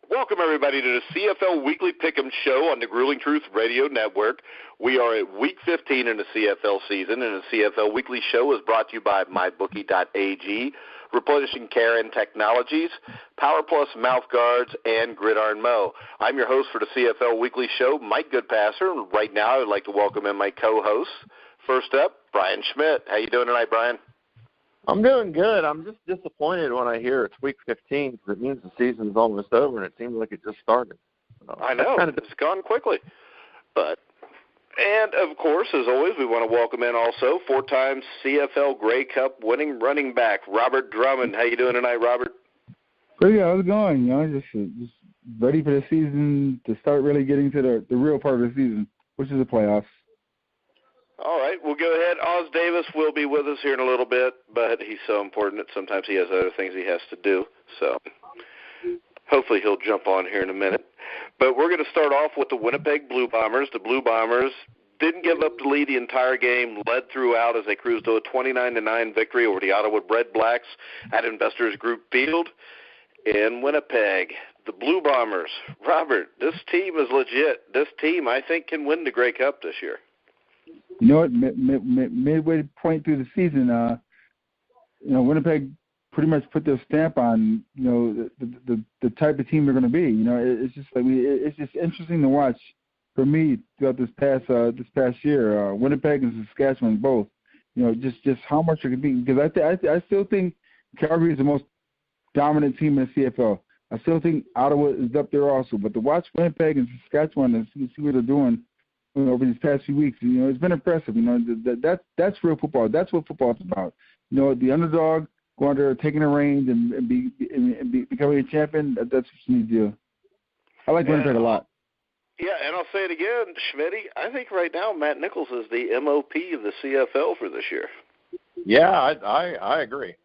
Welcome, everybody, to the CFL Weekly Pick'em Show on the Grueling Truth Radio Network. We are at Week 15 in the CFL season, and the CFL Weekly Show is brought to you by MyBookie.ag, Replenishing Care and Technologies, Power Plus Mouth Guards, and Gridiron Mo. I'm your host for the CFL Weekly Show, Mike Goodpaster, and right now I'd like to welcome in my co-hosts. First up, Brian Schmidt. How you doing tonight, Brian? I'm doing good. I'm just disappointed when I hear it's Week 15 because it means the season's almost over, and it seems like it just started. So I know. It's gone quickly. And, of course, as always, we want to welcome in also four-time CFL Grey Cup winning running back, Robert Drummond. How you doing tonight, Robert? Pretty good. How's it going? Just ready for the season to start really getting to the real part of the season, which is the playoffs. All right, we'll go ahead. Oz Davis will be with us here in a little bit, but he's so important that sometimes he has other things he has to do. So hopefully he'll jump on here in a minute. But we're going to start off with the Winnipeg Blue Bombers. The Blue Bombers didn't give up the lead the entire game, led throughout as they cruised to a 29-9 victory over the Ottawa Red Blacks at Investors Group Field in Winnipeg. The Blue Bombers. Robert, this team is legit. This team, I think, can win the Grey Cup this year. You know what? Midway point through the season, Winnipeg pretty much put their stamp on, the type of team they're going to be. It's just it's just interesting to watch for me throughout this past year. Winnipeg and Saskatchewan both. Just how much it could be, because I still think Calgary is the most dominant team in the CFL. I still think Ottawa is up there also, but to watch Winnipeg and Saskatchewan and see what they're doing over these past few weeks, it's been impressive. That's real football. That's what football is about. The underdog going there, taking the reins and becoming a champion. That's what you need to do. I like Winnipeg a lot. Yeah, and I'll say it again, Schmitty. I think right now Matt Nichols is the MOP of the CFL for this year. Yeah, I agree.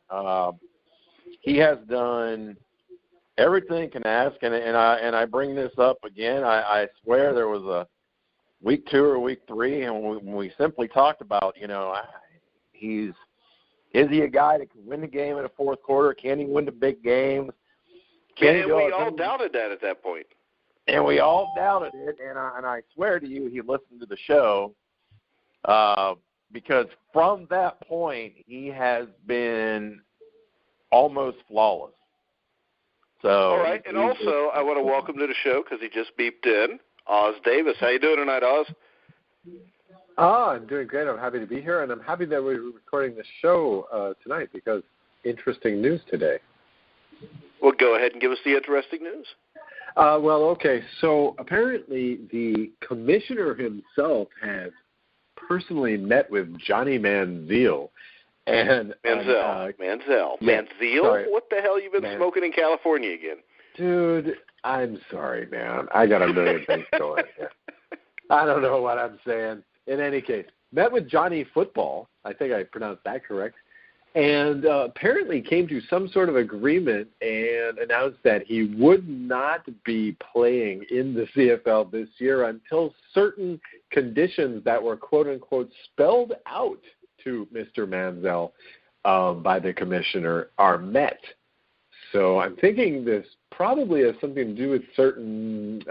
He has done everything can ask, and I bring this up again. I swear there was a week 2 or week 3, and we simply talked about, is he a guy that can win the game in the fourth quarter? Can he win the big games? And we all doubted that at that point. And we all doubted it, and I swear to you, he listened to the show, because from that point, he has been almost flawless. So, all right, and also I want to welcome to the show, because he just beeped in, Oz Davis. How you doing tonight, Oz? I'm doing great. I'm happy to be here, and I'm happy that we're recording the show tonight because interesting news today. Well, go ahead and give us the interesting news. Okay. So apparently the commissioner himself has personally met with Johnny Manziel. And Manziel? Sorry. What the hell you been smoking in California again? Dude, I'm sorry, man. I got a million things going here. I don't know what I'm saying. In any case, met with Johnny Football. I think I pronounced that correct. And apparently came to some sort of agreement and announced that he would not be playing in the CFL this year until certain conditions that were, quote-unquote, spelled out to Mr. Manziel by the commissioner are met. So I'm thinking this probably has something to do with certain,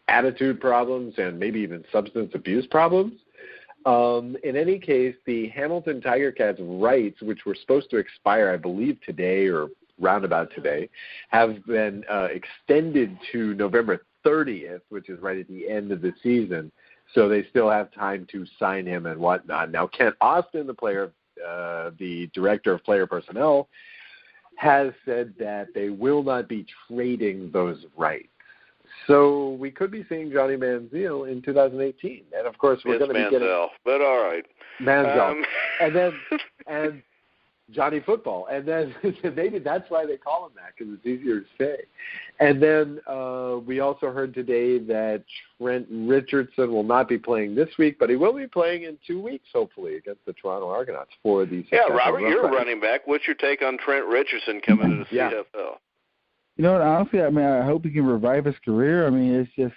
attitude problems and maybe even substance abuse problems. In any case, the Hamilton Tiger Cats rights, which were supposed to expire, I believe, today or roundabout today, have been extended to November 30th, which is right at the end of the season. So they still have time to sign him and whatnot. Now, Kent Austin, the director of player personnel, has said that they will not be trading those rights. So we could be seeing Johnny Manziel in 2018, and of course we're going to be getting Manziel, but all right, Manziel, and Johnny Football, and then maybe that's why they call him that, because it's easier to say. And then we also heard today that Trent Richardson will not be playing this week, but he will be playing in 2 weeks, hopefully, against the Toronto Argonauts for the. Yeah, Robert, you're a running back. What's your take on Trent Richardson coming to the CFL? Honestly, I hope he can revive his career. It's just,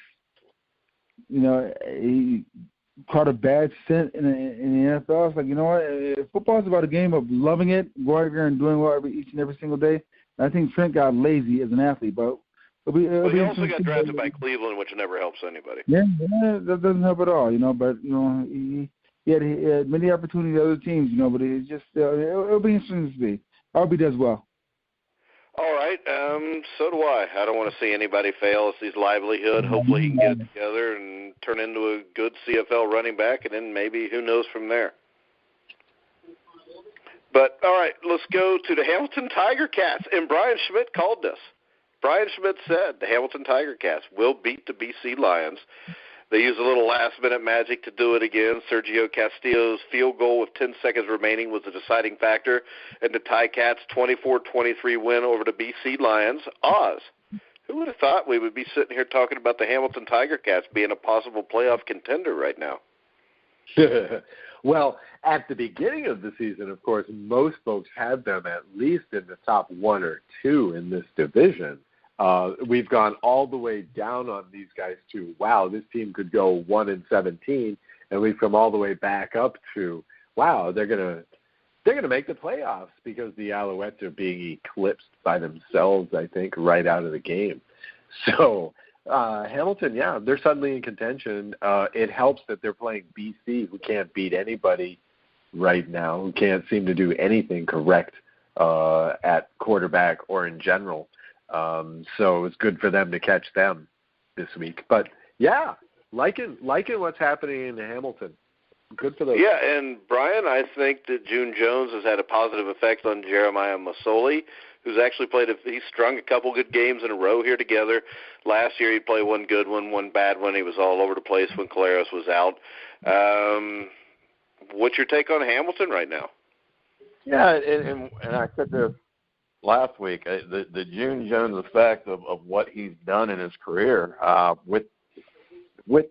he caught a bad stint in the NFL. It's like, what? Football is about a game of loving it, going out there and doing well each and every single day. And I think Trent got lazy as an athlete. But It'll he be also got drafted by Cleveland, which never helps anybody. Yeah, that doesn't help at all, But he had many opportunities at other teams, But it's just it'll be interesting to see. I hope he does well. All right, so do I. I don't want to see anybody fail. It's his livelihood. Hopefully he can get it together and turn into a good CFL running back, and then maybe who knows from there. But, all right, let's go to the Hamilton Tiger Cats. And Brian Schmidt called this. Brian Schmidt said the Hamilton Tiger Cats will beat the BC Lions. They used a little last-minute magic to do it again. Sergio Castillo's field goal with 10 seconds remaining was the deciding factor in the Ticats' 24-23 win over the BC Lions. Oz, who would have thought we would be sitting here talking about the Hamilton Tiger Cats being a possible playoff contender right now? Well, at the beginning of the season, of course, most folks had them at least in the top 1 or 2 in this division. We've gone all the way down on these guys to, wow, this team could go 1-17, and we've come all the way back up to, wow, they're gonna make the playoffs because the Alouettes are being eclipsed by themselves, I think, right out of the game. So Hamilton, yeah, they're suddenly in contention. It helps that they're playing BC, who can't beat anybody right now, who can't seem to do anything correct at quarterback or in general. So it's good for them to catch them this week. But, yeah, liking what's happening in Hamilton. Good for those. Yeah, and, Brian, I think that June Jones has had a positive effect on Jeremiah Masoli, who's actually he's strung a couple good games in a row here together. Last year he played one good one bad one. He was all over the place when Caleros was out. What's your take on Hamilton right now? Yeah, and I said this last week, the June Jones effect of what he's done in his career, with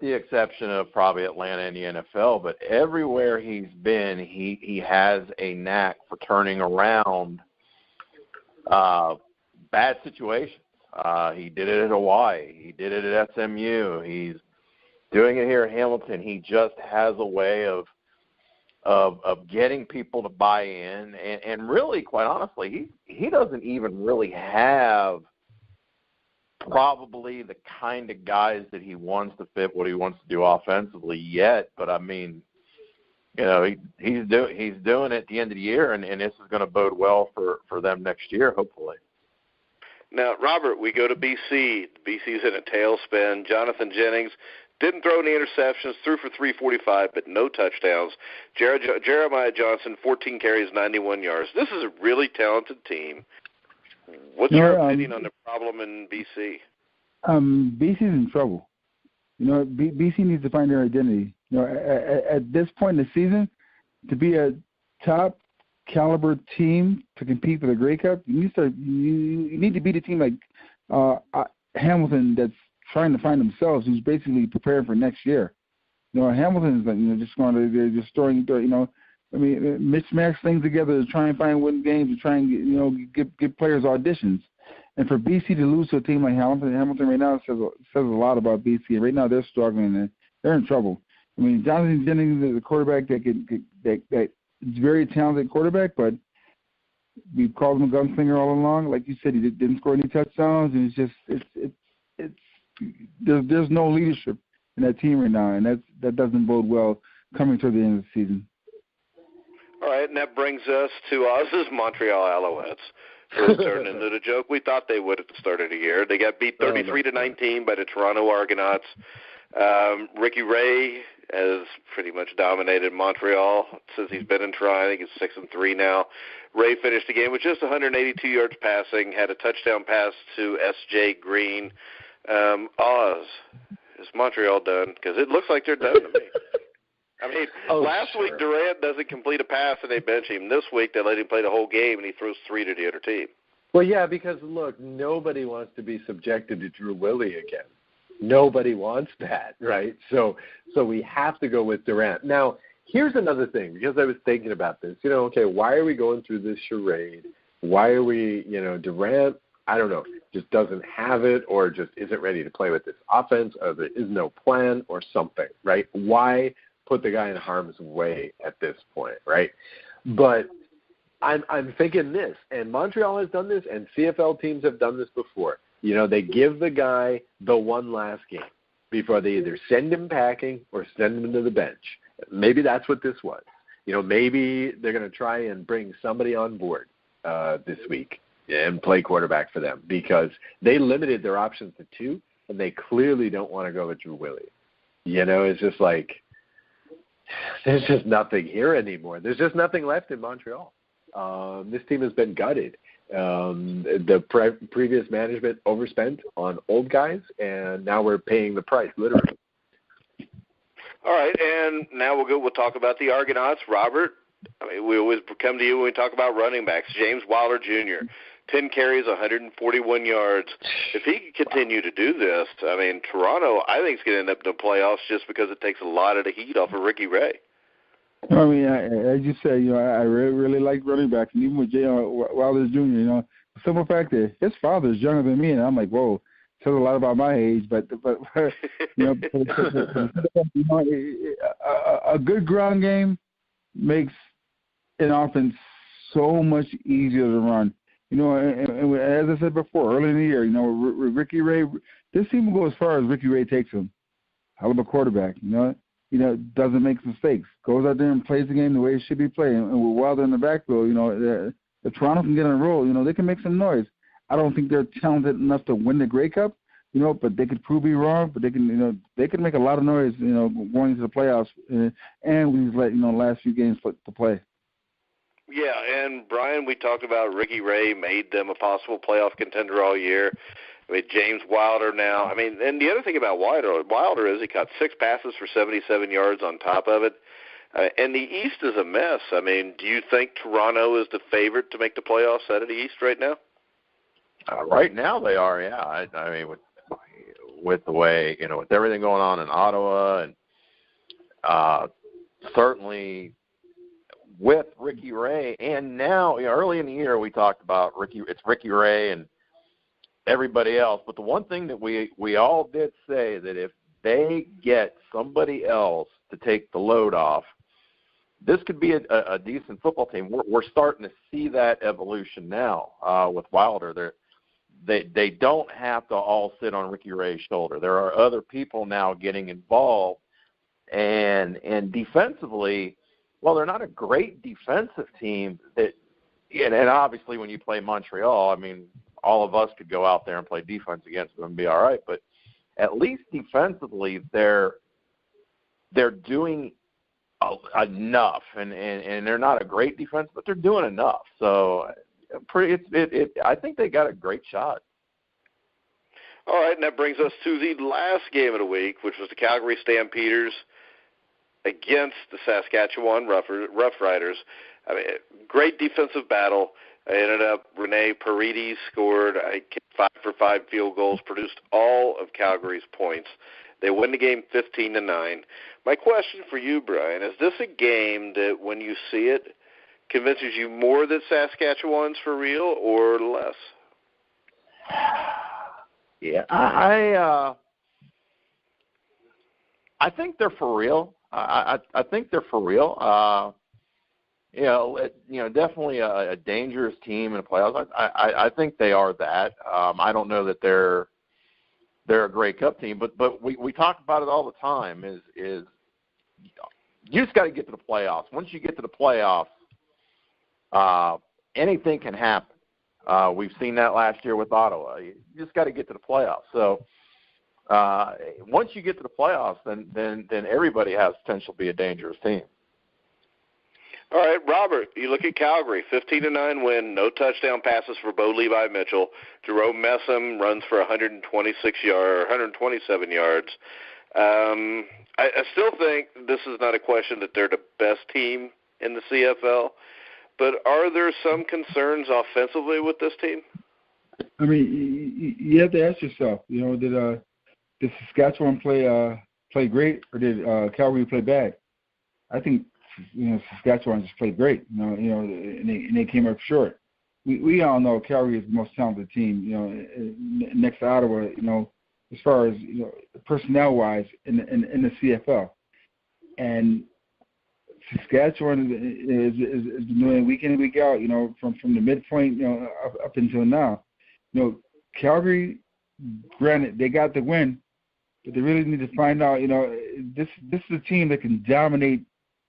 the exception of probably Atlanta and the NFL, but everywhere he's been, he has a knack for turning around bad situations. He did it at Hawaii. He did it at SMU. He's doing it here at Hamilton. He just has a way of getting people to buy in, and really, quite honestly, he doesn't even really have probably the kind of guys that he wants to fit what he wants to do offensively yet. But I mean, he's doing it at the end of the year, and this is going to bode well for them next year, hopefully. Now, Robert, we go to BC. BC's in a tailspin. Jonathan Jennings didn't throw any interceptions, threw for 345, but no touchdowns. Jeremiah Johnson, 14 carries, 91 yards. This is a really talented team. What's your opinion on the problem in BC? BC's in trouble. BC needs to find their identity. At this point in the season, to be a top caliber team to compete for the Grey Cup, you need to beat a team like Hamilton that's trying to find themselves, who's basically preparing for next year. Hamilton is just they're just throwing, mismatch things together to try and win games, to try and get players auditions. And for BC to lose to a team like Hamilton right now says a lot about BC. Right now they're struggling and they're in trouble. Jonathan Jennings is a quarterback that is very talented quarterback, but we've called him a gunslinger all along. Like you said, he didn't score any touchdowns, and there's no leadership in that team right now, and that doesn't bode well coming toward the end of the season. All right, and that brings us to Oz's Montreal Alouettes, who turned into the joke we thought they would at the start of the year. They got beat 33-19 by the Toronto Argonauts. Ricky Ray has pretty much dominated Montreal since he's been in Toronto. I think it's 6-3 now. Ray finished the game with just 182 yards passing, had a touchdown pass to S.J. Green. Oz, is Montreal done? Because it looks like they're done to me. Last week Durant doesn't complete a pass and they bench him. This week they let him play the whole game and he throws 3 to the other team. Well, yeah, because, look, nobody wants to be subjected to Drew Willie again. Nobody wants that, right? So we have to go with Durant. Now, here's another thing, because I was thinking about this. Why are we going through this charade? Why are we, Durant, I don't know, just doesn't have it or just isn't ready to play with this offense or there is no plan or something, right? Why put the guy in harm's way at this point, right? But I'm thinking this, and Montreal has done this, and CFL teams have done this before. You know, they give the guy the one last game before they either send him packing or send him to the bench. Maybe that's what this was. You know, maybe they're going to try and bring somebody on board this week and play quarterback for them because they limited their options to 2, and they clearly don't want to go with Drew Willie. You know, it's just like there's just nothing here anymore. There's just nothing left in Montreal. This team has been gutted. The previous management overspent on old guys, and now we're paying the price, literally. All right, and now we'll talk about the Argonauts. Robert, I mean, we always come to you when we talk about running backs. James Wilder Jr., 10 carries, 141 yards. If he can continue to do this, I mean, Toronto, I think, is going to end up in the playoffs just because it takes a lot of the heat off of Ricky Ray. I mean, as you said, you know, I really like running backs, and even with Wilder Jr., you know, the simple fact that his father is younger than me, and I'm like, whoa, says a lot about my age, but you know, a good ground game makes an offense so much easier to run. You know, and as I said before, early in the year, you know, Ricky Ray, this team will go as far as Ricky Ray takes him. Hell of a quarterback, you know, doesn't make mistakes, goes out there and plays the game the way it should be played. And with Wilder in the backfield, you know, if Toronto can get on a roll, you know, they can make some noise. I don't think they're talented enough to win the Grey Cup, you know, but they could prove me wrong. But they can, you know, they can make a lot of noise, you know, going into the playoffs. And we've let, you know, last few games to play. Yeah, and Brian, we talked about Ricky Ray made them a possible playoff contender all year. I mean, James Wilder now. I mean, and the other thing about Wilder is he caught 6 passes for 77 yards on top of it. And the East is a mess. I mean, do you think Toronto is the favorite to make the playoffs out of the East right now? Right now they are, yeah. I mean, with the way, you know, with everything going on in Ottawa, and certainly with Ricky Ray, and now, you know, early in the year we talked about it's Ricky Ray and everybody else. But the one thing that we all did say that if they get somebody else to take the load off, this could be a decent football team. We're starting to see that evolution now with Wilder. They don't have to all sit on Ricky Ray's shoulder. There are other people now getting involved, and defensively, well, they're not a great defensive team. And obviously when you play Montreal, I mean, all of us could go out there and play defense against them and be all right. But at least defensively, they're doing enough, and they're not a great defense, but they're doing enough. So I think they got a great shot. All right, and that brings us to the last game of the week, which was the Calgary Stampeders against the Saskatchewan Roughriders. I mean, great defensive battle. It ended up Rene Paredes scored 5 for 5 field goals, produced all of Calgary's points. They win the game 15-9. My question for you, Brian, is this a game that when you see it convinces you more that Saskatchewan's for real or less? Yeah, I think they're for real. I think they're for real. Definitely a dangerous team in the playoffs. I think they are that. I don't know that they're a Grey Cup team, but we talk about it all the time. Is you just got to get to the playoffs. Once you get to the playoffs, anything can happen. We've seen that last year with Ottawa. You just got to get to the playoffs. So once you get to the playoffs, then everybody has potential to be a dangerous team. All right, Robert, you look at Calgary, 15-9 win, no touchdown passes for Bo Levi Mitchell. Jerome Messam runs for 127 yards. I still think this is not a question that they're the best team in the CFL, but are there some concerns offensively with this team? I mean, you have to ask yourself, did Saskatchewan play great, or did Calgary play bad? I think Saskatchewan just played great, and they came up short. We all know Calgary is the most talented team, next to Ottawa, as far as personnel-wise in the CFL, and Saskatchewan is doing week in and week out, from the midpoint, up until now. Calgary granted, they got the win, but they really need to find out, this is a team that can dominate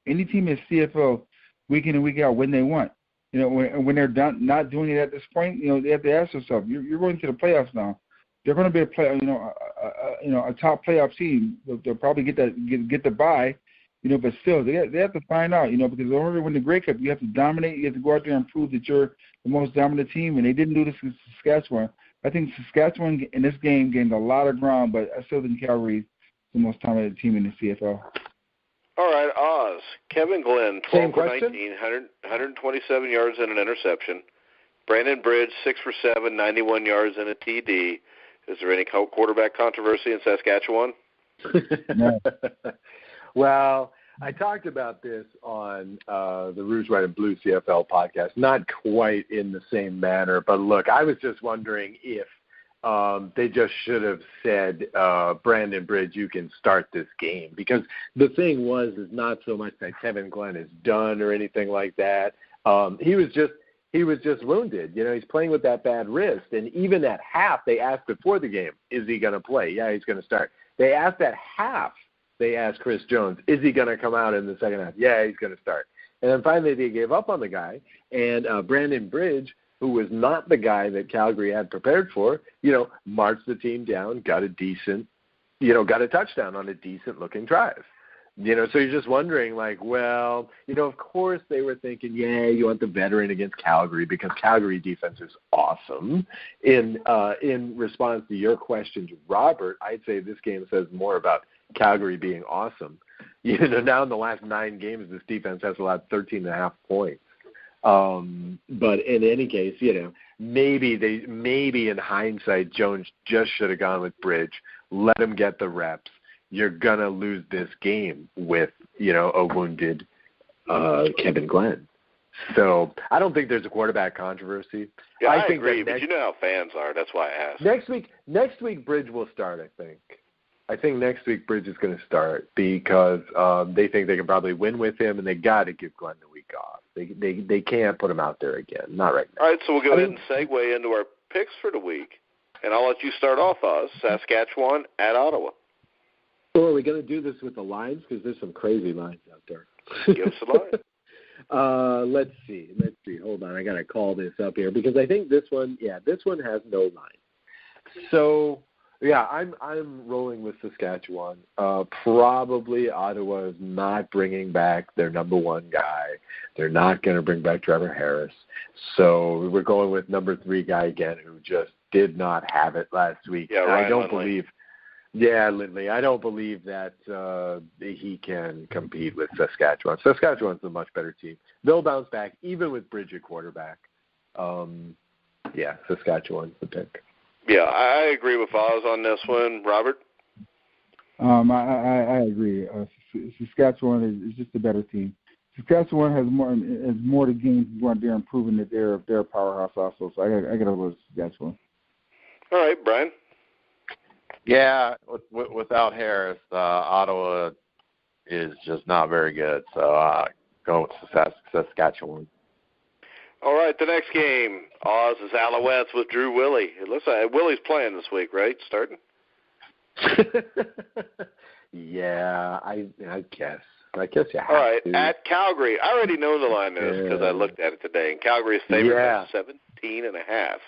any team in CFL week in and week out when they want. When they're not doing it at this point, they have to ask themselves, you're going to the playoffs now. They're going to be a top playoff team. They'll probably get the bye, but still they have to find out, because in order to win the Grey Cup, you have to dominate. You have to go out there and prove that you're the most dominant team, and they didn't do this in Saskatchewan. I think Saskatchewan in this game gained a lot of ground, but I still think Calgary is the most dominant team in the CFL. All right, Oz. Kevin Glenn, 12 for 19, 127 yards and an interception. Brandon Bridge, 6 for 7, 91 yards and a TD. Is there any quarterback controversy in Saskatchewan? No. Well, I talked about this on the Rouge, White, and Blue CFL podcast, not quite in the same manner, but look, I was just wondering if they just should have said, Brandon Bridge, you can start this game. Because the thing is not so much that Kevin Glenn is done or anything like that. He was just wounded. He's playing with that bad wrist. And even at half, they asked before the game, is he going to play? Yeah, he's going to start. They asked at half, they asked Chris Jones, is he going to come out in the second half? Yeah, he's going to start. And then finally they gave up on the guy. And Brandon Bridge, who was not the guy that Calgary had prepared for, marched the team down, got a touchdown on a decent-looking drive. So you're just wondering, of course they were thinking, yeah, you want the veteran against Calgary because Calgary defense is awesome. In response to your question to Robert, I'd say this game says more about Calgary being awesome. Now in the last 9 games, this defense has allowed 13.5 points. But in any case, maybe in hindsight, Jones just should have gone with Bridge, let him get the reps. You're going to lose this game with, a wounded Kevin Glenn. So I don't think there's a quarterback controversy. Yeah, I think agree, but you know how fans are. That's why I asked. Next week, Bridge will start, I think. I think next week Bridge is going to start because they think they can probably win with him, and they got to give Glenn the week off. They can't put him out there again. Not right now. All right, so we'll go ahead and segue into our picks for the week. And I'll let you start off, Oz. Saskatchewan at Ottawa. So are we going to do this with the lines? Because there's some crazy lines out there. Give us a line. Let's see. Hold on. I got to call this up here because I think this one has no line. So, yeah, I'm rolling with Saskatchewan. Probably Ottawa is not bringing back their number one guy. They're not going to bring back Trevor Harris. So we're going with number 3 guy again who just did not have it last week. Yeah, Ryan Lindley. Lindley. I don't believe that he can compete with Saskatchewan. Saskatchewan's a much better team. They'll bounce back even with Bridge at quarterback. Saskatchewan's the pick. Yeah, I agree with Oz on this one. Robert? I agree. Saskatchewan is just a better team. Saskatchewan has more to gain going there and proving that they're a powerhouse also. So I got to go with Saskatchewan. All right, Brian? Yeah, without Harris, Ottawa is just not very good. So going with Saskatchewan. All right, the next game, Oz is Alouettes with Drew Willie. It looks like Willie's playing this week, right? Starting? Yeah, I guess. I guess you have All right, to. at Calgary. I already know the line is because I looked at it today. And Calgary is favored at 17.5.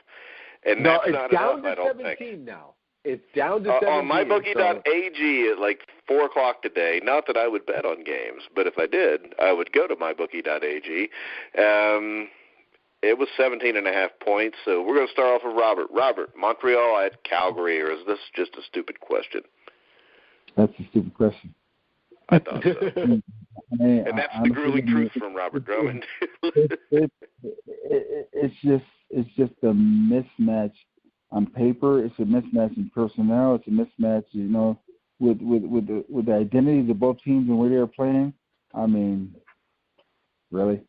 And no, that's not down enough, to I don't 17 think. now. It's down to 17. On mybookie.ag at like 4 o'clock today, not that I would bet on games, but if I did, I would go to mybookie.ag. It was 17.5 points, so we're going to start off with Robert. Robert, Montreal at Calgary, or is this just a stupid question? That's a stupid question. I thought so. And that's the grueling truth from Robert Drummond. It's just a mismatch on paper. It's a mismatch in personnel. It's a mismatch, with the identities of both teams and where they're playing. I mean, really?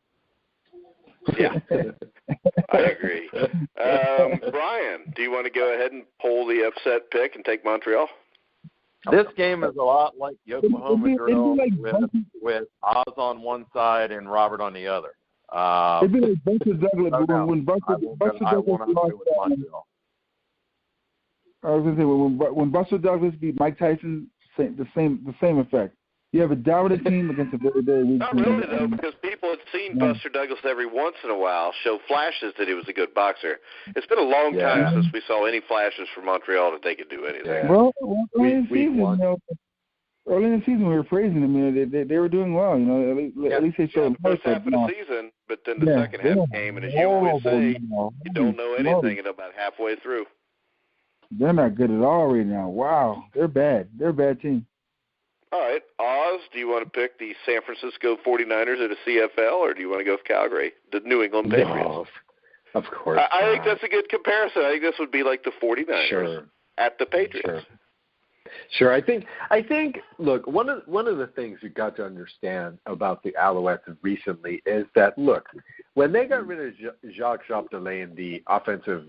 Yeah, I agree. Brian, do you want to go ahead and pull the upset pick and take Montreal? This game is a lot like the Oklahoma drill with Oz on one side and Robert on the other. It'd be like Buster Douglas when Buster Douglas lost. I was going to say, when Buster Douglas beat Mike Tyson, the same effect. You have a dominant team against a very, very weak Not team. really, though, because people had seen Buster Douglas every once in a while show flashes that he was a good boxer. It's been a long time since we saw any flashes from Montreal that they could do anything. Yeah. Well, early in the season, we were praising them. You know, they were doing well. You know, at least they showed the first half of the season, but then the second half came, and as you always say, you don't know anything until about halfway through. They're not good at all right now. Wow, they're bad. They're a bad team. All right, Oz, do you want to pick the San Francisco 49ers at a CFL, or do you want to go with Calgary, the New England Patriots? No, of course. I think that's a good comparison. I think this would be like the 49ers at the Patriots. Sure. I think. Look, one of the things you got to understand about the Alouettes recently is that, look, when they got rid of Jacques Chapdelaine, the offensive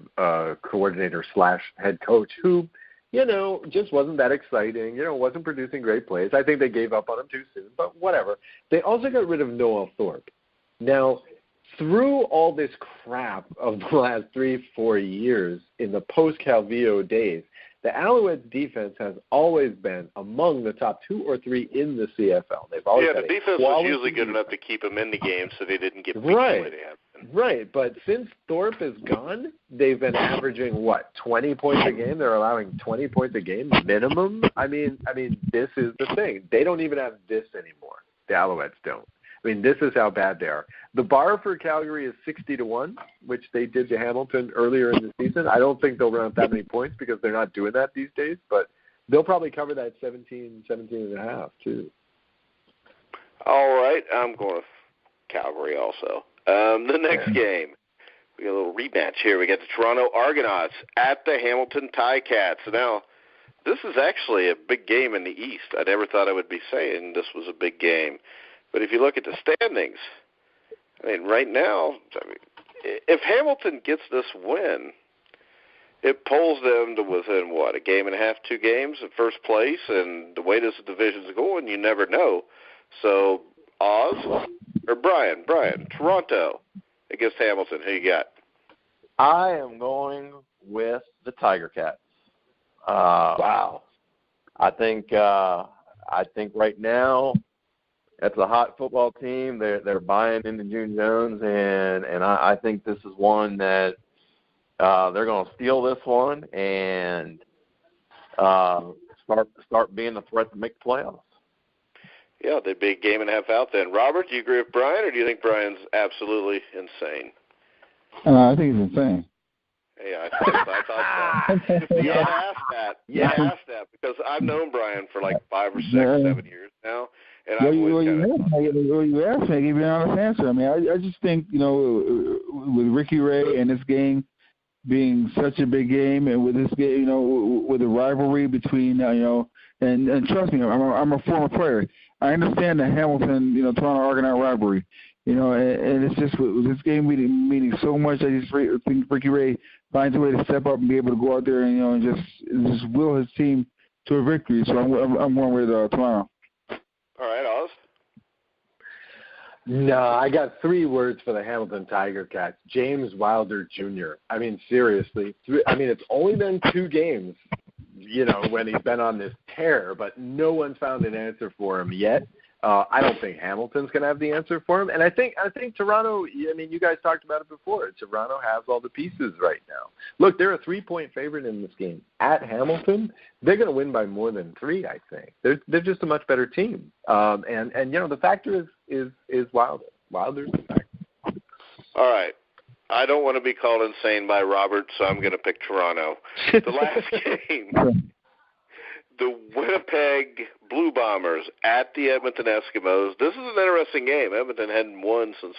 coordinator / head coach, who, you know, just wasn't that exciting, you know, wasn't producing great plays. I think they gave up on him too soon, but whatever. They also got rid of Noel Thorpe. Now, through all this crap of the last 3-4 years in the post-Calvillo days, the Alouettes defense has always been among the top 2 or 3 in the CFL. They've always the defense was usually good enough to keep them in the game, so they didn't get beat the way they have been. Right, but since Thorpe is gone, they've been averaging 20 points a game. They're allowing 20 points a game minimum. I mean, this is the thing. They don't even have this anymore. The Alouettes don't. I mean, this is how bad they are. The bar for Calgary is 60-1, which they did to Hamilton earlier in the season. I don't think they'll run up that many points because they're not doing that these days, but they'll probably cover that 17 and a half too. All right, I'm going with Calgary also. The next game, we got a little rematch here. We got the Toronto Argonauts at the Hamilton Ticats. Now, this is actually a big game in the East. I never thought I would be saying this was a big game. But if you look at the standings, I mean, right now, if Hamilton gets this win, it pulls them to within, a game and a half, 2 games at first place, and the way this division's going, you never know. So, Oz or Brian, Toronto against Hamilton, who you got? I am going with the Tiger Cats. Wow. I think right now, that's a hot football team. They're buying into June Jones, and I think this is one that they're going to steal this one and start being a threat to make the playoffs. Yeah, they'd be a game and a half out then. Robert, do you agree with Brian, or do you think Brian's absolutely insane? I think he's insane. Yeah, I thought so. You asked that because I've known Brian for like 5 or 6, 7 years now. And you asked me, I gave you an honest answer. I mean, I just think, you know, with Ricky Ray and this game being such a big game, and with this game, you know, with the rivalry between, you know, and trust me, I'm a former player. I understand the Hamilton, you know, Toronto Argonaut rivalry, you know, and it's just with this game meaning so much. I just think Ricky Ray finds a way to step up and be able to go out there and, you know, and just will his team to a victory. So I'm going with Toronto. All right, Oz? No, I got 3 words for the Hamilton Tiger Cats. James Wilder Jr. I mean, seriously. It's only been 2 games, you know, when he's been on this tear, but no one's found an answer for him yet. I don't think Hamilton's going to have the answer for him. And I think Toronto, I mean, you guys talked about it before. Toronto has all the pieces right now. Look, they're a 3-point favorite in this game. At Hamilton, they're going to win by more than 3, I think. They're just a much better team. And you know, the factor is Wilder. Wilder's the factor. All right. I don't want to be called insane by Robert, so I'm going to pick Toronto. The last game, the Winnipeg Blue Bombers at the Edmonton Eskimos. This is an interesting game. Edmonton hadn't won since,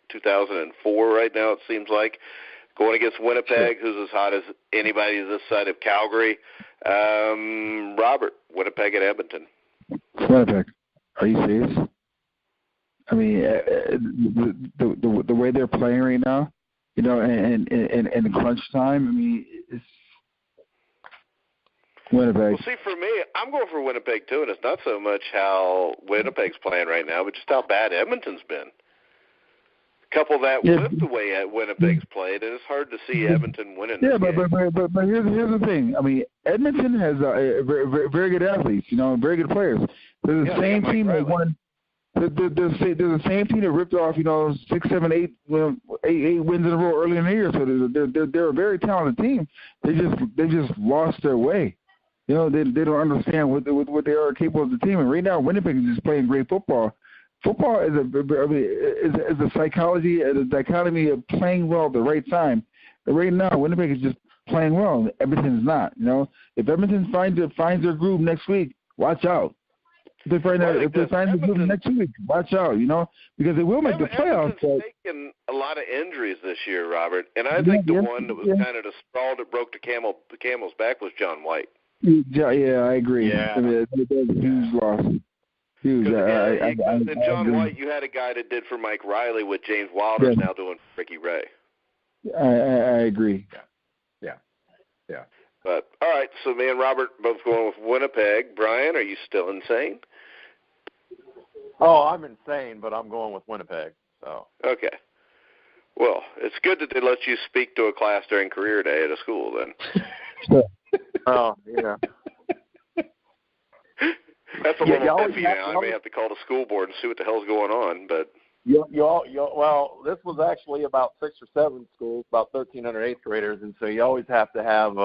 2004 right now, it seems like. Going against Winnipeg, who's as hot as anybody this side of Calgary. Robert, Winnipeg at Edmonton. Winnipeg. Are you serious? I mean, the way they're playing right now, you know, and the crunch time, I mean, it's Winnipeg. Well, see, for me, I'm going for Winnipeg, too, and it's not so much how Winnipeg's playing right now, but just how bad Edmonton's been. Couple that with the way Winnipeg's played, and it's hard to see Edmonton winning this game. But here's the thing. I mean, Edmonton has very, very good athletes, very good players. They're the same team that won. They're the same team that ripped off, 6, 7, 8 wins in a row early in the year. So they're a very talented team. They just lost their way. They don't understand what they are capable of the team. And right now, Winnipeg is just playing great football. Football is a psychology, a dichotomy of playing well at the right time. But right now, Winnipeg is just playing well. Edmonton is not. If Edmonton finds their groove next week, watch out. If they find their groove next week, watch out. Because they will make the playoffs. Edmonton's taken a lot of injuries this year, Robert, and I think the one that was kind of the straw that broke the camel's back was John White. Yeah, I agree. Yeah. I mean, it's a huge loss. Huge. And John White, you had a guy that did for Mike Riley with James Wilder's now doing for Ricky Ray. I agree. Yeah. But, all right, so me and Robert both going with Winnipeg. Brian, are you still insane? Oh, I'm insane, but I'm going with Winnipeg. So. Okay. Well, it's good that they let you speak to a class during career day at a school then. Oh, yeah. That's a little iffy now. I may have to call the school board and see what the hell's going on. But well, this was actually about 6 or 7 schools, about 1,300 eighth graders, and so you always have to have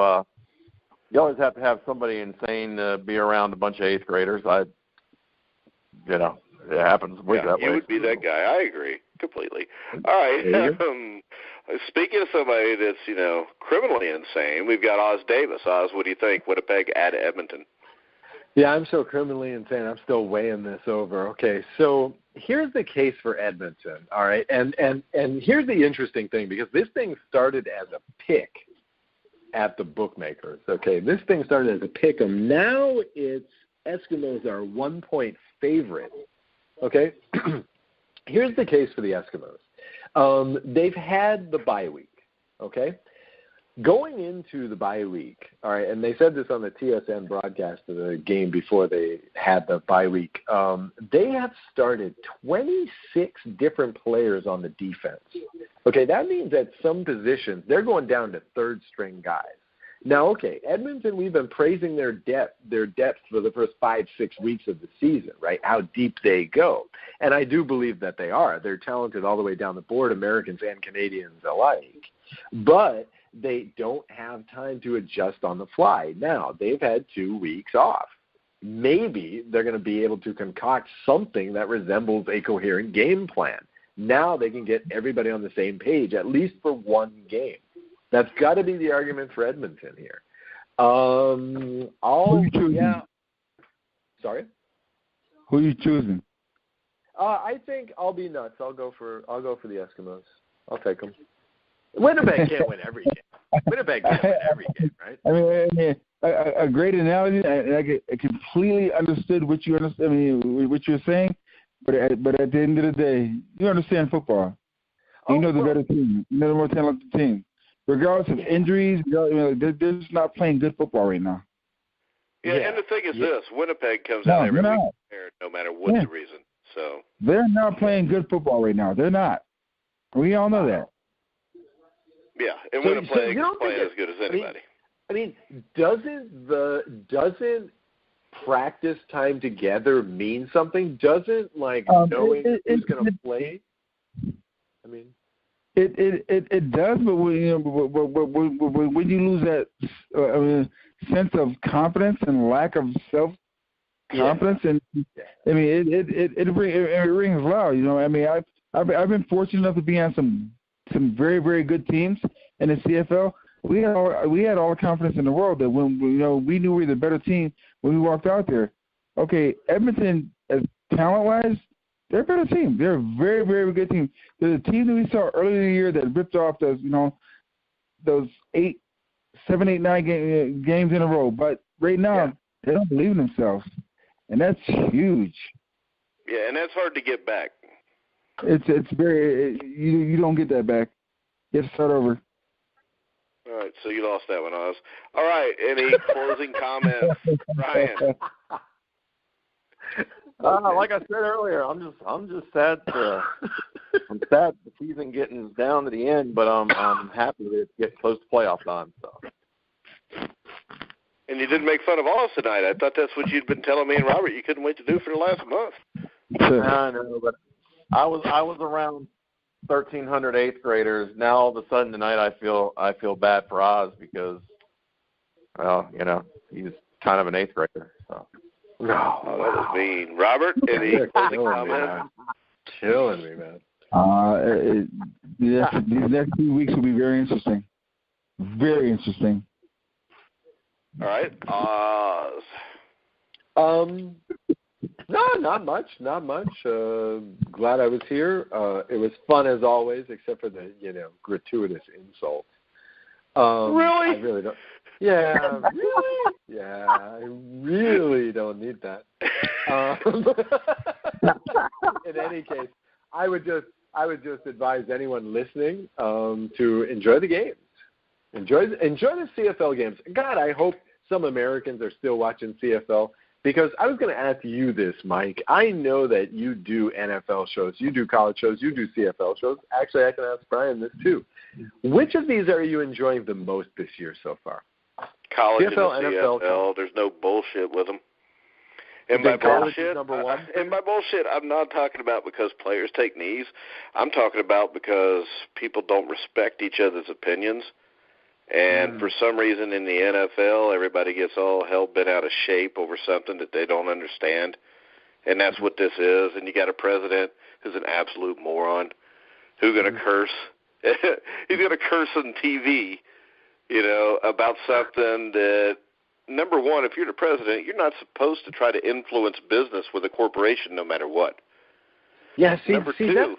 somebody insane to be around a bunch of eighth graders. It happens that way. You would be that guy. I agree completely. All right. Speaking of somebody that's criminally insane, we've got Oz Davis. Oz, what do you think? Winnipeg at Edmonton. Yeah, I'm so criminally insane. I'm still weighing this over. Okay, so here's the case for Edmonton, all right? And here's the interesting thing, because this thing started as a pick at the bookmakers, okay? This thing started as a pick 'em. Now it's Eskimos are 1-point favorite, okay? Here's the case for the Eskimos. They've had the bye week, okay? Going into the bye week, all right, and they said this on the TSN broadcast of the game before they had the bye week, they have started 26 different players on the defense. Okay, that means at some positions they're going down to third-string guys. Now, okay, Edmonton, we've been praising their depth for the first 5-6 weeks of the season, right, how deep they go. And I do believe that they are. They're talented all the way down the board, Americans and Canadians alike. But they don't have time to adjust on the fly. Now, they've had 2 weeks off. Maybe they're going to be able to concoct something that resembles a coherent game plan. Now they can get everybody on the same page, at least for one game. That's got to be the argument for Edmonton here. Who are you choosing? Sorry? Who are you choosing? I think I'll be nuts. I'll go for the Eskimos. I'll take them. Winnipeg can't win every game. Winnipeg can't win every game, right? I mean, a great analogy. I completely understood what you understand. I mean, what you're saying, but at the end of the day, you understand football. You know the better team. You know the more talented team. Regardless of injuries, they're just not playing good football right now. Yeah, and the thing is this: Winnipeg comes out every week prepared, no matter what the reason. So they're not playing good football right now. They're not. We all know that. Yeah, and Winnipeg is playing as good as anybody. I mean, doesn't practice time together mean something? Doesn't knowing who's going to play? I mean, it does, but when you lose that sense of confidence and lack of self-confidence, and I mean, it rings loud. I mean, I've been fortunate enough to be on some very, very good teams in the CFL. We had all the confidence in the world that when we knew we were the better team when we walked out there. Okay, Edmonton, as talent-wise, they're a better team. They're a very, very good team. They're the team that we saw earlier in the year that ripped off those 7, 8, 9 games in a row. But right now, they don't believe in themselves, and that's huge. Yeah, and that's hard to get back. It's very you don't get that back. You have to start over. All right, so you lost that one, Oz. All right, any closing comments, Ryan? Like I said earlier, I'm just sad. I'm sad the season getting down to the end, but I'm happy that it's getting close to playoff time. So. And you didn't make fun of Oz tonight. I thought that's what you'd been telling me and Robert you couldn't wait to do for the last month. I know, but I was around 1,300 eighth graders. Now all of a sudden tonight I feel bad for Oz because, well, he's kind of an eighth grader. So. Oh, that was mean. Robert, any closing comments? Killing me, man. These next 2 weeks will be very interesting. Very interesting. All right, Oz. No, not much. Glad I was here. It was fun as always, except for the gratuitous insult. Really? I really don't. Yeah, really? Yeah, I really don't need that. In any case, I would just advise anyone listening to enjoy the games. Enjoy the CFL games. God, I hope some Americans are still watching CFL, because I was going to ask you this, Mike. I know that you do NFL shows, you do college shows, you do CFL shows. Actually, I can ask Brian this too. Which of these are you enjoying the most this year so far? College CFL, and the NFL. CFL. There's no bullshit with them. And by bullshit, number one? And by bullshit, I'm not talking about because players take knees. I'm talking about because people don't respect each other's opinions. And for some reason in the NFL, everybody gets all hell bent out of shape over something that they don't understand. And that's what this is. And you got a president who's an absolute moron who's going to curse. He's going to curse on TV, about something that, number one, if you're the president, you're not supposed to try to influence business with a corporation no matter what. Yeah, number two. And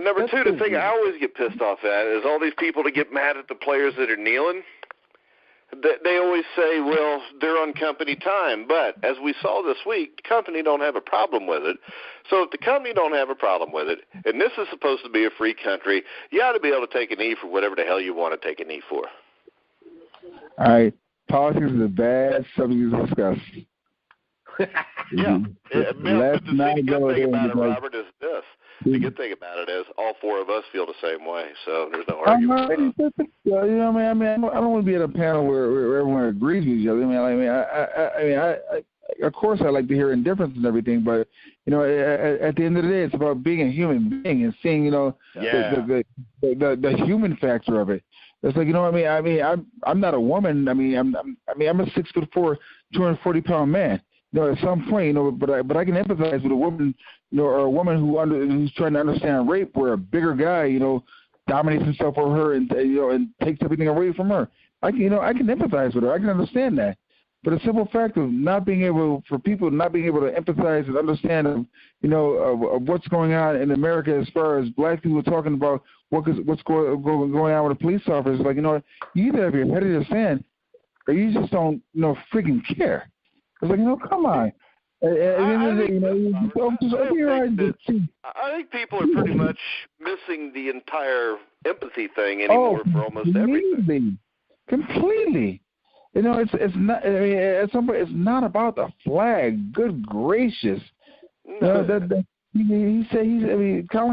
number two, the thing I always get pissed off at is all these people that get mad at the players that are kneeling. They always say, well, they're on company time. But as we saw this week, the company don't have a problem with it. So if the company don't have a problem with it, and this is supposed to be a free country, you ought to be able to take a knee for whatever the hell you want to take a knee for. All right. Politics is a bad subject to discuss. Yeah. Let's not go there. Robert, is this. The good thing about it is all four of us feel the same way, so there's no argument. I don't want to be at a panel where everyone agrees with each other. Of course, I like to hear indifference and everything, but at the end of the day, it's about being a human being and seeing, the human factor of it. It's like, I'm not a woman. I'm a 6'4", 240-pound man. At some point, but I can empathize with a woman, or a woman who's trying to understand rape, where a bigger guy, dominates himself over her and takes everything away from her. I can empathize with her. I can understand that. But the simple fact of people not being able to empathize and understand, of what's going on in America as far as black people talking about what's going on with the police officers, like, you either have your head in the sand or you just don't, freaking care. It's like, come on. I think people are pretty much missing the entire empathy thing anymore for almost everything. Completely. It's not. At some point, it's not about the flag. Good gracious. No. Colin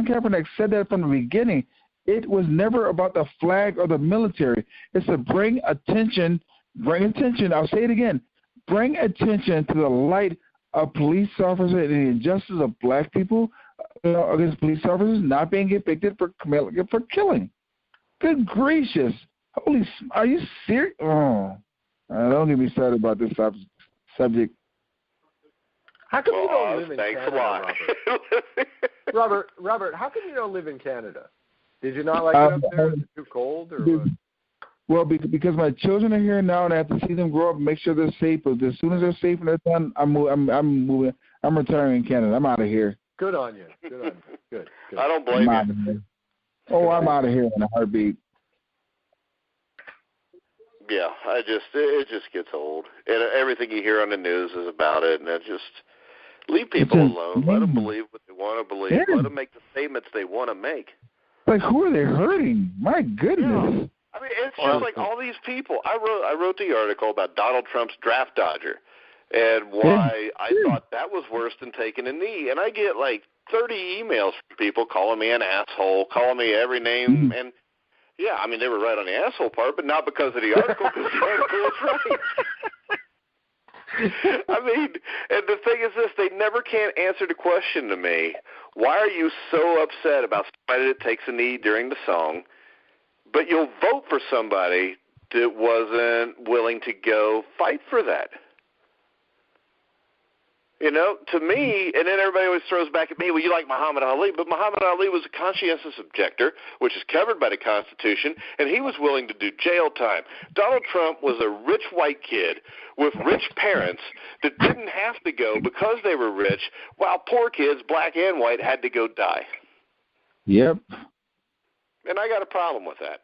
Kaepernick said that from the beginning. It was never about the flag or the military. It's to bring attention. I'll say it again. Bring attention to the light of police officers and the injustice of black people against police officers not being convicted for killing. Good gracious. Are you serious? Oh, don't get me started about this subject. How come you don't live in Canada, a lot. Robert, how come you don't live in Canada? Did you not like it up there? Is it too cold? Or what? Well, because my children are here now, and I have to see them grow up and make sure they're safe. But as soon as they're safe and they're done, I'm moving. I'm retiring in Canada. I'm out of here. Good on you. Good. I don't blame you. I'm out of here in a heartbeat. Yeah, it just gets old, and everything you hear on the news is about it, and it just leave people alone. Let them believe what they want to believe. Yeah. Let them make the statements they want to make. Like, who are they hurting? My goodness. Yeah. It's just like all these people. I wrote the article about Donald Trump's draft dodger, and why I thought that was worse than taking a knee. And I get like 30 emails from people calling me an asshole, calling me every name. And, yeah, I mean, they were right on the asshole part, but not because of the article, because the article was right. I mean, and the thing is this, they never can answer the question to me, why are you so upset about somebody that takes a knee during the song, but you'll vote for somebody that wasn't willing to go fight for that? You know, to me, and then everybody always throws back at me, well, you like Muhammad Ali, but Muhammad Ali was a conscientious objector, which is covered by the Constitution, and he was willing to do jail time. Donald Trump was a rich white kid with rich parents that didn't have to go because they were rich, while poor kids, black and white, had to go die. Yep. And I got a problem with that.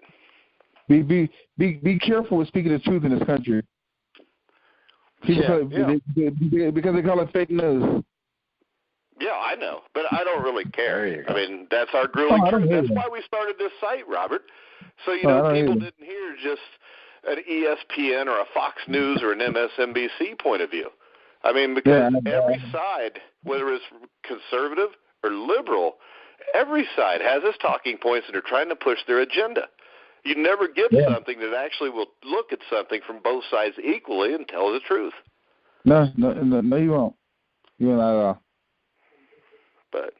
Be careful with speaking the truth in this country. Because they call it fake news. Yeah, I know, but I don't really care. I mean, that's our grueling truth. That's why we started this site, Robert. So, people didn't hear just an ESPN or a Fox News or an MSNBC point of view. I mean, because every side, whether it's conservative or liberal, every side has its talking points and they're trying to push their agenda. You never get something that actually will look at something from both sides equally and tell the truth. No, you won't. You won't at all. But,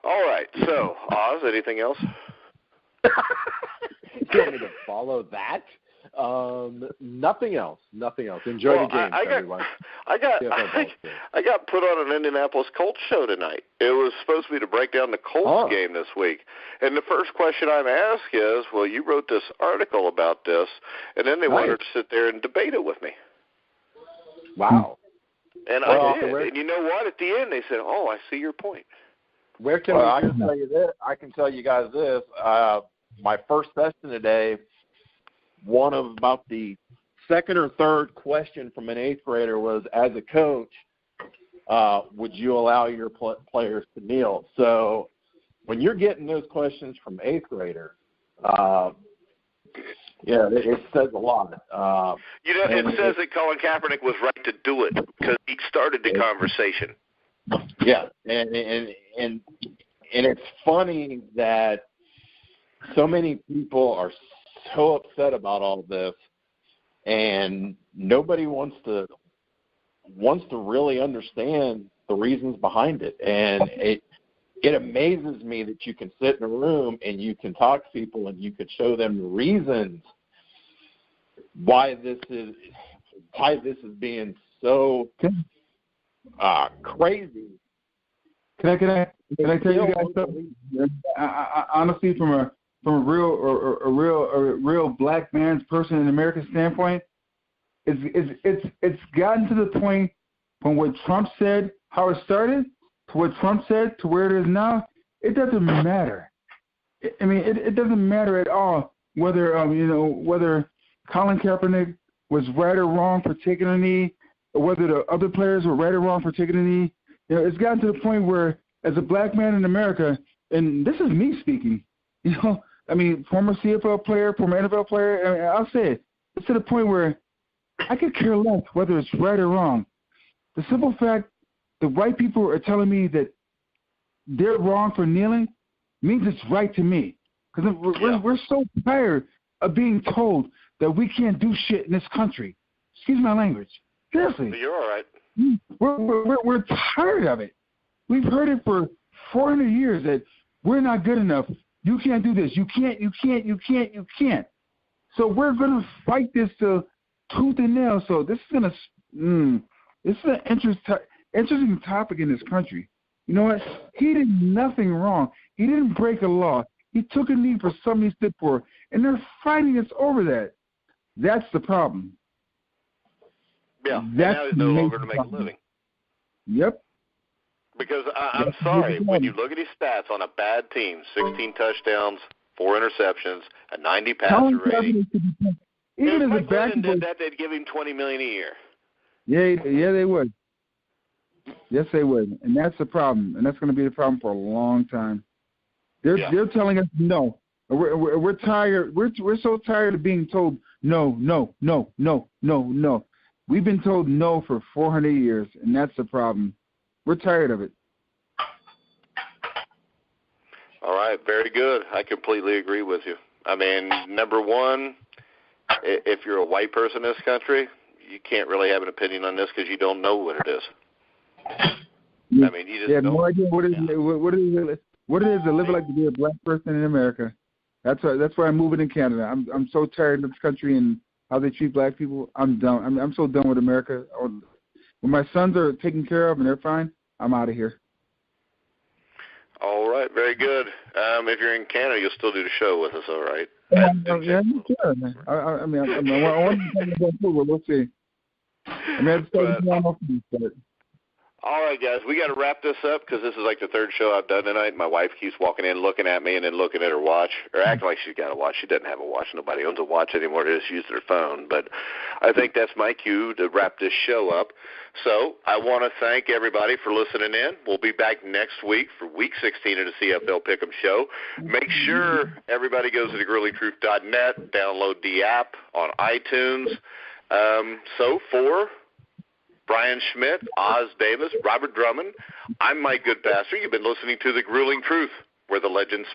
all right. So, Oz, anything else? You want me to follow that? Nothing else. Enjoy the game, everyone. I got put on an Indianapolis Colts show tonight. It was supposed to be to break down the Colts game this week. And the first question I'm asked is, well, you wrote this article about this, and then they wanted to sit there and debate it with me. Wow. And I did. And you know what? At the end, they said, oh, I see your point. Where can I can tell you this. I can tell you guys this. My first session today, one of about the second or third question from an eighth grader was, as a coach, would you allow your players to kneel? So when you're getting those questions from eighth grader, it says a lot. It says that Colin Kaepernick was right to do it because he started the conversation. Yeah, and it's funny that so many people are so upset about all this, and nobody wants to really understand the reasons behind it. And it amazes me that you can sit in a room and you can talk to people and you could show them the reasons why this is being so crazy. Can I tell you guys something? Honestly, from a real black man's person in American standpoint, it's gotten to the point from what Trump said, how it started, to what Trump said, to where it is now. It doesn't matter. It doesn't matter at all whether whether Colin Kaepernick was right or wrong for taking a knee, or whether the other players were right or wrong for taking a knee. It's gotten to the point where, as a black man in America, and this is me speaking, former CFL player, former NFL player, I'll say it. It's to the point where I could care less whether it's right or wrong. The simple fact the white people are telling me that they're wrong for kneeling means it's right to me. Because we're so tired of being told that we can't do shit in this country. Excuse my language. Seriously. You're all right. We're tired of it. We've heard it for 400 years that we're not good enough. You can't do this. You can't. So we're going to fight this to tooth and nail. So this is an interesting topic in this country. You know what? He did nothing wrong. He didn't break a law. He took a knee for something he stood for, and they're fighting us over that. That's the problem. Yeah, now he's no longer to make a living. Yep. Because I'm sorry, when you look at his stats on a bad team, 16 touchdowns, 4 interceptions, a 90 passer rating. Even as a Mike back did that, they'd give him $20 million a year. Yeah, they would. Yes, they would, and that's the problem, and that's going to be the problem for a long time. They're telling us no. We're tired. We're so tired of being told no. We've been told no for 400 years, and that's the problem. We're tired of it. All right, very good. I completely agree with you. I mean, number one, if you're a white person in this country, you can't really have an opinion on this because you don't know what it is. I mean, you just have don't. No idea what it is to live like to be a black person in America. That's why I'm moving in Canada. I'm so tired of this country and how they treat black people. I'm done. I'm so done with America. When my sons are taken care of and they're fine, I'm out of here. All right, very good. If you're in Canada, you'll still do the show with us, all right? Yeah, sure. I want to talk about we'll see. I mean, all right, guys, we got to wrap this up because this is like the third show I've done tonight. My wife keeps walking in, looking at me, and then looking at her watch, or acting like she's got a watch. She doesn't have a watch. Nobody owns a watch anymore. They just use their phone. But I think that's my cue to wrap this show up. So I want to thank everybody for listening in. We'll be back next week for Week 16 of the CFL Pick'em Show. Make sure everybody goes to thegruelingtruth.net, download the app on iTunes. So for Brian Schmidt, Oz Davis, Robert Drummond, I'm Mike Goodpaster. You've been listening to The Grueling Truth, where the legends